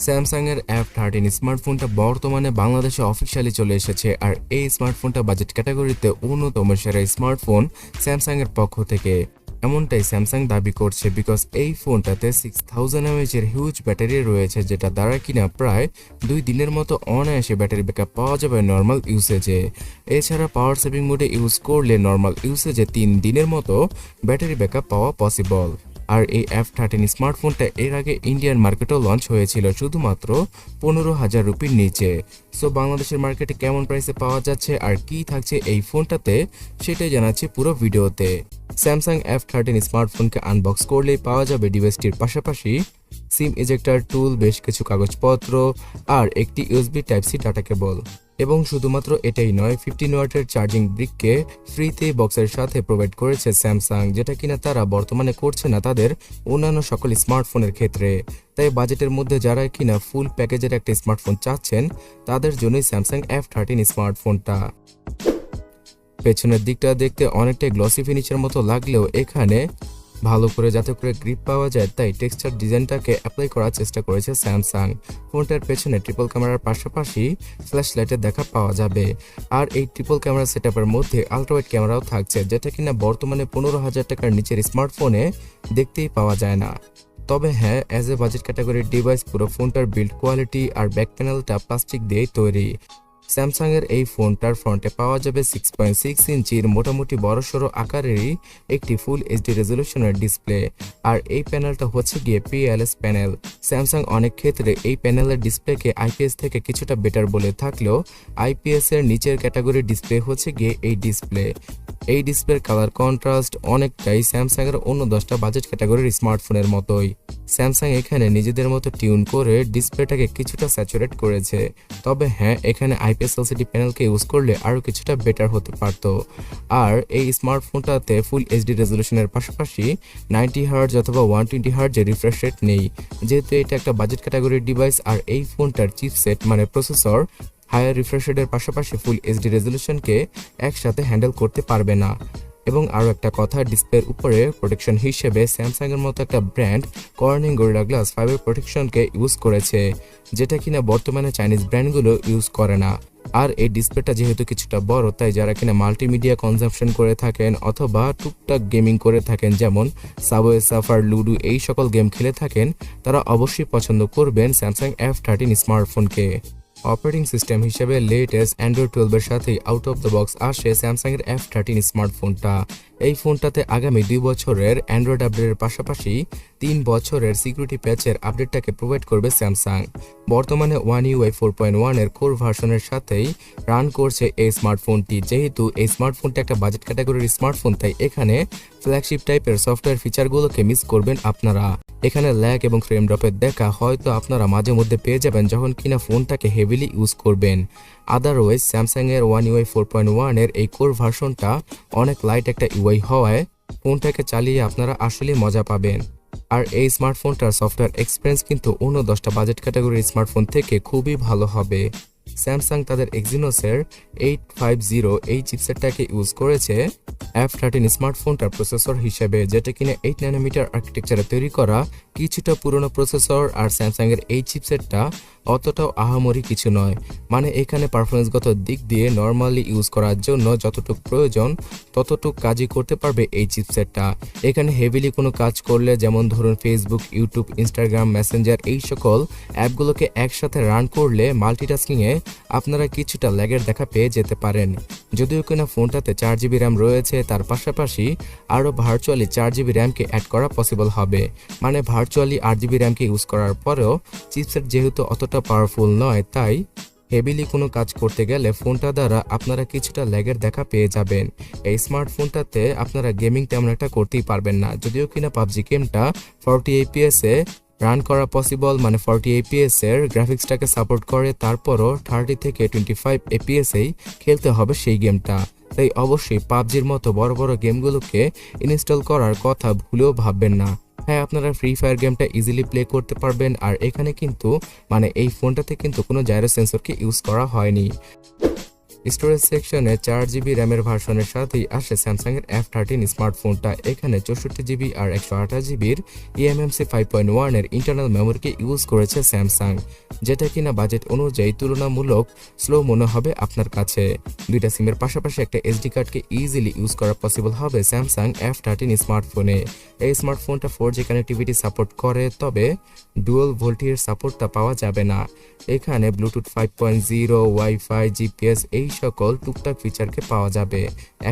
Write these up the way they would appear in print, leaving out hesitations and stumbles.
Samsung এর F13 স্মার্টফোনটা বর্তমানে বাংলাদেশে অফিশিয়ালি চলে এসেছে আর এই স্মার্টফোনটা বাজেট ক্যাটাগরিতে অন্যতম সেরা স্মার্টফোন স্যামসাং এর পক্ষ থেকে। এমনটাই স্যামসাং দাবি করছে বিকজ এই ফোনটাতে 6000 mAh এর হিউজ ব্যাটারি রয়েছে, যেটা দ্বারা কিনা প্রায় 2 দিনের মতো অনায়াসে ব্যাটারি ব্যাকআপ পাওয়া যাবে নর্মাল ইউসেজে। এছাড়া পাওয়ার সেভিং মোডে ইউজ করলে নর্মাল ইউসেজে 3 দিনের মতো ব্যাটারি ব্যাকআপ পাওয়া পসিবল। আর এই F13 স্মার্টফোনটা এর আগে ইন্ডিয়ান মার্কেটেও লঞ্চ হয়েছিল শুধুমাত্র 15,000 রুপির নিচে। সো বাংলাদেশের মার্কেটে কেমন প্রাইসে পাওয়া যাচ্ছে আর কি থাকছে এই ফোনটাতে সেটাই জানাচ্ছি পুরো ভিডিওতে। স্যামসাং F13 স্মার্টফোনকে আনবক্স করলেই পাওয়া যাবে ডিভাইসটির পাশাপাশি সিম ইজেক্টর টুল, বেশ কিছু কাগজপত্র আর একটি USB টাইপ-C ডাটা কেবল। এবং শুধুমাত্র এটাই নয়, 15 ওয়াটের চার্জিং ব্রিককে ফ্রিতে বক্সের সাথে প্রোভাইড করেছে স্যামসাং, যেটা কিনা তারা বর্তমানে করছে না তাদের অন্যান্য সকল স্মার্টফোনের ক্ষেত্রে। তাই বাজেটের মধ্যে যারা কিনা ফুল প্যাকেজের একটা স্মার্টফোন চাচ্ছেন তাদের জন্যই স্যামসাং F13 স্মার্টফোনটা। পেছনের দিকটা দেখতে অনেকটাই গ্লসি ফিনিশের মতো লাগলেও এখানে ভালো করে যাতে করে গ্রিপ পাওয়া যায় তাই টেক্সচার ডিজাইনটাকে অ্যাপ্লাই করার চেষ্টা করেছে স্যামসাং। ফোনটার পেছনে ট্রিপল ক্যামেরার পাশাপাশি ফ্ল্যাশ লাইটের দেখা পাওয়া যাবে। আর এই ট্রিপল ক্যামেরা সেটআপের মধ্যে আলট্রাওয়াইড ক্যামেরাও থাকছে, যেটা কিনা বর্তমানে 15,000 টাকার নিচের স্মার্টফোনে দেখতেই পাওয়া যায় না। তবে হ্যাঁ, অ্যাজ এ বাজেট ক্যাটাগরির ডিভাইস পুরো ফোনটার বিল্ড কোয়ালিটি আর ব্যাক প্যানেলটা প্লাস্টিক দিয়েই তৈরি। স্যামসাং এর এই ফোনটার ফ্রন্টে পাওয়া যাবে 6.6 ইঞ্চির মোটামুটি বড়সড় আকারেরই একটি ফুল এইচডি রেজলিউশনের ডিসপ্লে। আর এই প্যানেলটা হচ্ছে গিয়ে PLS প্যানেল। স্যামসাং অনেক ক্ষেত্রে এই প্যানেলের ডিসপ্লেকে IPS থেকে কিছুটা বেটার বলে থাকলেও IPS এর নিচের ক্যাটাগরির ডিসপ্লে হচ্ছে গিয়ে এই ডিসপ্লে। এই ডিসপ্লের কালার কন্ট্রাস্ট অনেকটাই স্যামসাং এর অন্য 10টা বাজেট ক্যাটাগরির স্মার্টফোনের মতোই। স্যামসাং এখানে নিজেদের মতো টিউন করে ডিসপ্লেটাকে কিছুটা স্যাচুরেট করেছে। তবে হ্যাঁ, এখানে IPS LCD প্যানেলকে ইউজ করলে আরও কিছুটা বেটার হতে পারত। আর এই স্মার্টফোনটাতে ফুল এইচডি রেজলিউশনের পাশাপাশি 90 হার্জ অথবা 120 হার্জের রিফ্রেশ রেট নেই, যেহেতু এটা একটা বাজেট ক্যাটাগরির ডিভাইস। আর এই ফোনটার চিপসেট মানে প্রসেসর হায়ার রিফ্রেশ রেটের পাশাপাশি ফুল এইচডি রেজলিউশনকে একসাথে হ্যান্ডেল করতে পারবে না। এবং আরও একটা কথা, ডিসপ্লের উপরে প্রোটেকশন হিসেবে স্যামসাং এর মতো একটা ব্র্যান্ড কর্নিং গরিলা গ্লাস 5 এর প্রোটেকশনকে ইউজ করেছে, যেটা কিনা বর্তমানে চাইনিজ ব্র্যান্ডগুলো ইউজ করে না। আর এই ডিসপ্লেটা যেহেতু কিছুটা বড়, তাই যারা কিনা মাল্টিমিডিয়া কনজাম্পশন করে থাকেন অথবা টুকটাক গেমিং করে থাকেন, যেমন সাবওয়ে সাফার, লুডো এই সকল গেম খেলে থাকেন, তারা অবশ্যই পছন্দ করবেন স্যামসাং F13 স্মার্টফোনকে। অপারেটিং সিস্টেম হিসেবে লেটেস্ট অ্যান্ড্রয়েড 12 এর সাথেই আউট অফ দ্য বক্স আসে স্যামসাং এর F13 স্মার্টফোনটা। এই ফোনটাতে আগামী 2 বছরের অ্যান্ড্রয়েড আপডেটের পাশাপাশি 3 বছরের সিকিউরিটি প্যাচের আপডেটটাকে প্রোভাইড করবে স্যামসাং। বর্তমানে One UI 4.1 এর কোর ভার্সনের সাথেই রান করছে এই স্মার্টফোনটি। যেহেতু এই স্মার্টফোনটা একটা বাজেট ক্যাটাগরির স্মার্টফোন, তাই এখানে ফ্ল্যাগশিপ টাইপের সফটওয়্যার ফিচারগুলোকে মিস করবেন আপনারা। এখানে ল্যাগ এবং ফ্রেম ড্রপের দেখা হয়তো আপনারা মাঝে মধ্যে পেয়ে যাবেন যখন কিনা ফোনটাকে হেভিলি ইউজ করবেন। আদারওয়াইজ স্যামসাং এর One UI 4.1 এর এই কোর ভার্সনটা অনেক লাইট একটা UI হওয়ায় ফোনটাকে চালিয়ে আপনারা আসলে মজা পাবেন। আর এই স্মার্টফোনটার সফটওয়্যার এক্সপিরিয়েন্স কিন্তু অন্য 10টা বাজেট ক্যাটাগরির স্মার্টফোন থেকে খুবই ভালো হবে। স্যামসাং তাদের এক্সিনোসের 850 এই চিপসেটটাকে ইউজ করেছে F13 স্মার্টফোনটার প্রসেসর হিসেবে, যেটা কিনা 8 ন্যানোমিটার আর্কিটেকচারে তৈরি করা কিছুটা পুরনো প্রসেসর। আর স্যামসাং এর এই চিপসেটটা অতটাও আহামরি কিছু নয়, মানে এখানে পারফরমেন্সগত দিক দিয়ে নর্মালি ইউজ করার জন্য যতটুকু প্রয়োজন ততটুকু কাজই করতে পারবে এই চিপসেটটা। এখানে হেভিলি কোনো কাজ করলে, যেমন ধরুন ফেসবুক, ইউটিউব, ইনস্টাগ্রাম, মেসেঞ্জার এই সকল অ্যাপগুলোকে একসাথে রান করলে মাল্টিটাস্কিংয়ে আপনারা কিছুটা ল্যাগের দেখা পেয়ে যেতে পারেন। যদিও কিনা ফোনটাতে 4GB র্যাম রয়েছে, তার পাশাপাশি আরও ভার্চুয়ালি 4GB র্যামকে অ্যাড করা পসিবল হবে। মানে ভার্চুয়ালি 8GB র্যামকে ইউজ করার পরেও চিপসেট যেহেতু অতটা পাওয়ারফুল নয়, তাই হেভিলি কোনো কাজ করতে গেলে ফোনটা দ্বারা আপনারা কিছুটা ল্যাগের দেখা পেয়ে যাবেন। এই স্মার্টফোনটাতে আপনারা গেমিং তেমন একটা করতেই পারবেন না, যদিও কিনা PUBG গেমটা 40 APS এ রান করা পসিবল, মানে 40 APS এর গ্রাফিক্সটাকে সাপোর্ট করে, তারপরও 30 থেকে 25 APS এই খেলতে হবে সেই গেমটা। তাই অবশ্যই PUBGর মতো বড় বড় গেমগুলোকে ইনস্টল করার কথা ভুলেও ভাববেন না। হ্যাঁ, আপনারা ফ্রি ফায়ার গেমটা ইজিলি প্লে করতে পারবেন। আর এখানে কিন্তু মানে এই ফোনটাতে কিন্তু কোনো জাইরো সেন্সরকে ইউজ করা হয়নি। স্টোরেজ সেকশনে 4GB র্যামের ভার্সনের সাথেই আসে স্যামসাংয়ের F13 স্মার্টফোনটা। এখানে 64GB আর 128GBর eMMC 5.1 এর ইন্টারনাল মেমোরিকে ইউজ করেছে স্যামসাং, যেটা কিনা বাজেট অনুযায়ী তুলনামূলক স্লো মনে হবে আপনার কাছে। দুইটা সিমের পাশাপাশি একটা এসডি কার্ডকে ইজিলি ইউজ করা পসিবল হবে স্যামসাং F13 স্মার্টফোনে। এই স্মার্টফোনটা 4G কানেক্টিভিটি সাপোর্ট করে, তবে ডুয়াল ভোল্টের সাপোর্টটা পাওয়া যাবে না। এখানে ব্লুটুথ 5.0, ওয়াইফাই, জিপিএস এই সকল টুকটাক ফিচারকে পাওয়া যাবে।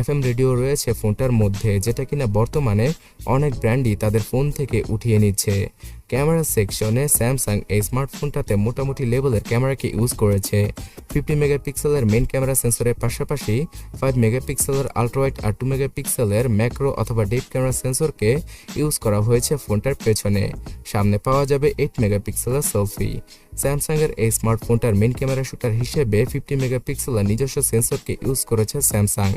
FM রেডিও রয়েছে ফোনটার মধ্যে, যেটা কিনা বর্তমানে অনেক ব্র্যান্ডই তাদের ফোন থেকে উঠিয়ে নিচ্ছে। ক্যামেরা সেকশনে স্যামসাং এই স্মার্টফোনটাতে মোটামুটি লেভেলের ক্যামেরাকে ইউজ করেছে। 50 মেগাপিক্সেলের মেইন ক্যামেরা সেন্সরের পাশাপাশি 5 মেগাপিক্সেলের আল্ট্রাওয়াইড আর 2 মেগাপিক্সেলের ম্যাক্রো অথবা ডেপ ক্যামেরা সেন্সরকে ইউজ করা হয়েছে ফোনটার পেছনে। সামনে পাওয়া যাবে 8 মেগাপিক্সেলের সেলফি। স্যামসাংয়ের এই স্মার্টফোনটার মেইন ক্যামেরা শুটার হিসেবে 50 মেগাপিক্সেলের নিজস্ব সেন্সরকে ইউজ করেছে স্যামসাং,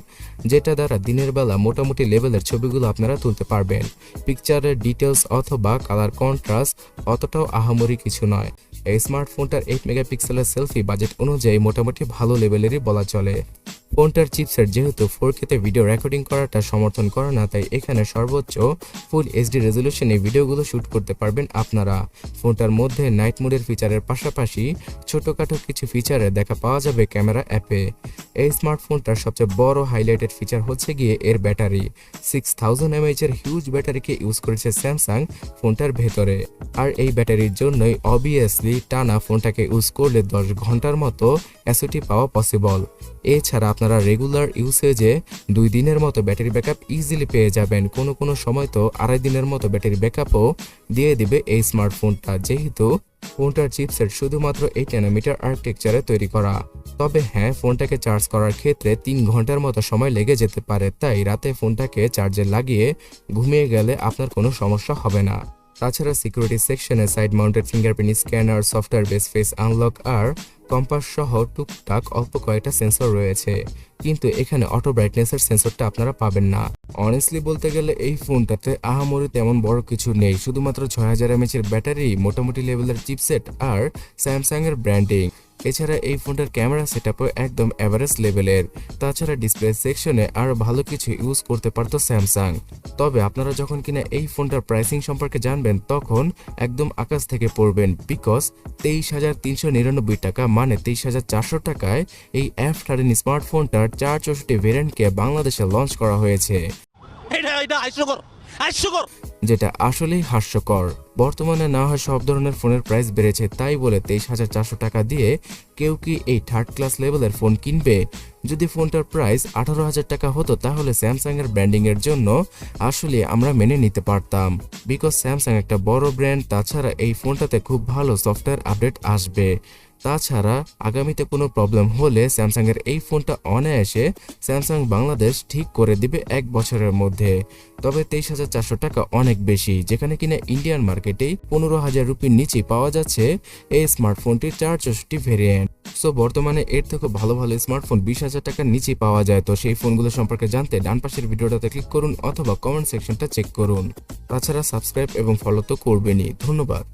যেটা দ্বারা দিনের বেলা মোটামুটি লেভেলের ছবিগুলো আপনারা তুলতে পারবেন। পিকচারের ডিটেলস অথবা কালার কন্ট্রাস্ট অতটাও আহামরি কিছু নয়। এই স্মার্টফোনটার 8 মেগাপিক্সেলের সেলফি বাজেট অনুযায়ী মোটামুটি ভালো লেভেলেরই বলা চলে। ফোনটার চিপসেট যেহেতু 4K তে ভিডিও রেকর্ডিং করাটা সমর্থন করে না, তাই এখানে সর্বোচ্চ ফুল এইচডি রেজলিউশনে ভিডিওগুলো শুট করতে পারবেন আপনারা। ফোনটার মধ্যে নাইট মোডের ফিচারের পাশাপাশি ছোটখাটো কিছু ফিচারে দেখা পাওয়া যাবে ক্যামেরা অ্যাপে। এই স্মার্টফোনটার সবচেয়ে বড় হাইলাইটেড ফিচার হচ্ছে গিয়ে এর ব্যাটারি। 6000 mAh এর হিউজ ব্যাটারিকে ইউজ করেছে স্যামসাং ফোনটার ভেতরে। আর এই ব্যাটারির জন্যই অবভিয়াসলি টানা ফোনটাকে ইউজ করলে 10 ঘন্টার মতো এসওটি পাওয়া পসিবল। এছাড়া আপনারা রেগুলার ইউসেজে 2 দিনের মতো ব্যাটারি ব্যাকআপ ইজিলি পেয়ে যাবেন। কোনো সময় তো 2.5 দিনের মতো ব্যাটারি ব্যাকআপও দিয়ে দিবে এই স্মার্টফোনটা, যেহেতু ফোনটার চিপসেট শুধুমাত্র 8 ন্যানোমিটার আর্কিটেকচারে তৈরি করা। তবে হ্যাঁ, ফোনটাকে চার্জ করার ক্ষেত্রে 3 ঘন্টার মতো সময় লেগে যেতে পারে, তাই রাতে ফোনটাকে চার্জে লাগিয়ে ঘুমিয়ে গেলে আপনার কোনো সমস্যা হবে না। তাছাড়া সিকিউরিটি সেকশনে side mounted fingerprint scanner, software base face unlock আর কম্পাস সহ টুকটাক অল্প কয়েকটা সেন্সর রয়েছে, কিন্তু এখানে অটো ব্রাইটনেসের সেন্সরটা আপনারা পাবেন না। অনেস্টলি বলতে গেলে এই ফোনটাতে আহামরি তেমন বড় কিছু নেই, শুধুমাত্র 6000 mAh এর ব্যাটারি, মোটামুটি লেভেলের চিপসেট আর স্যামসাং এর ব্র্যান্ডিং। এছাড়া এই ফোনটার ক্যামেরা সেটআপও একদম এভারেজ লেভেলের। তাছাড়া ডিসপ্লে সেকশনে আরো ভালো কিছু ইউজ করতে পারতো স্যামসাং। তবে আপনারা যখন কিনা এই ফোনটার প্রাইসিং সম্পর্কে জানবেন তখন একদম আকাশ থেকে পড়বেন, বিকজ 23,399 টাকা মানে 23,400 টাকায় এই F13 স্মার্টফোনটার 464 ভেরিয়েন্টকে বাংলাদেশে লঞ্চ করা হয়েছে, যেটা আসলেই হাস্যকর। বর্তমানে না হয় সব ধরনের ফোনের প্রাইস বেড়েছে, তাই বলে 23,400 টাকা দিয়ে কেউ কি এই থার্ড ক্লাস লেভেলের ফোন কিনবে? যদি ফোনটার প্রাইস 18,000 টাকা হতো তাহলে স্যামসাং এর ব্র্যান্ডিং এর জন্য আসলে আমরা মেনে নিতে পারতাম, বিকজ স্যামসাং একটা বড় ব্র্যান্ড। তাছাড়া এই ফোনটাতে খুব ভালো সফটওয়্যার আপডেট আসবে। তাছাড়া আগামীতে কোনো প্রবলেম হলে স্যামসাং এর এই ফোনটা অনায়াসে স্যামসাং বাংলাদেশ ঠিক করে দিবে 1 বছরের মধ্যে। তবে 23,400 টাকা অনেক বেশি, যেখানে কিনা ইন্ডিয়ান মার্কেটেই 15,000 রুপির নিচে পাওয়া যাচ্ছে এই স্মার্টফোনটির 464 ভেরিয়েন্ট। সো বর্তমানে এর থেকে ভালো ভালো স্মার্টফোন 20,000 টাকার নিচে পাওয়া যায়। তো সেই ফোনগুলো সম্পর্কে জানতে ডান পাশের ভিডিওটাতে ক্লিক করুন অথবা কমেন্ট সেকশনটা চেক করুন। তাছাড়া সাবস্ক্রাইব এবং ফলো তো করবেনই। ধন্যবাদ।